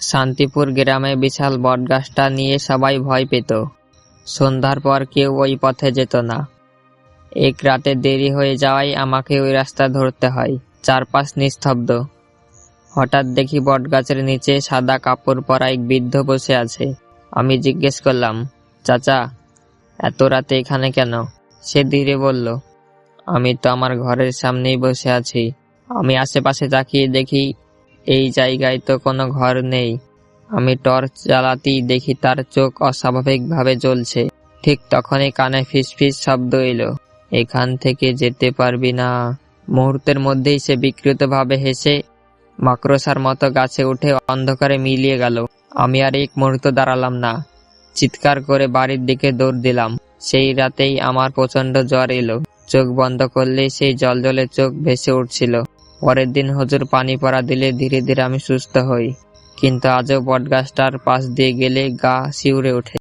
শান্তিপুর গ্রামে বিশাল বটগাছটা নিয়ে সবাই ভয় পেত। সন্ধ্যার পর কেউ ওই পথে যেত না। এক রাতে দেরি হয়ে যাওয়ায় আমাকে ওই রাস্তা ধরতে হয়। চারপাশ নিস্তব্ধ। হঠাৎ দেখি বটগাছের নিচে সাদা কাপড় পরা এক বৃদ্ধ বসে আছে। আমি জিজ্ঞেস করলাম, চাচা, এত রাতে এখানে কেন? সে ধীরে বলল, আমি তো আমার ঘরের সামনেই বসে আছি। আমি আশেপাশে তাকিয়ে দেখি এই জায়গায় তো কোনো ঘর নেই। আমি টর্চ জ্বালাতেই দেখি তার চোখ অস্বাভাবিকভাবে জ্বলছে। ঠিক তখনই কানে ফিসফিস শব্দ এলো, এখান থেকে যেতে পারবি না। মুহূর্তের মধ্যেই সে বিকৃতভাবে হেসে মাকড়সার মতো গাছে উঠে অন্ধকারে মিলিয়ে গেল। আমি আর এক মুহূর্ত দাঁড়ালাম না। চিৎকার করে বাড়ির দিকে দৌড় দিলাম। সেই রাতেই আমার প্রচন্ড জ্বর এলো। চোখ বন্ধ করলেই সেই জলজলে চোখ ভেসে উঠছিল। পরের দিন হুজুর পানি পড়া দিলে ধীরে ধীরে আমি সুস্থ হই। কিন্তু আজও বটগাছটার পাশ দিয়ে গেলে গা শিউরে ওঠে।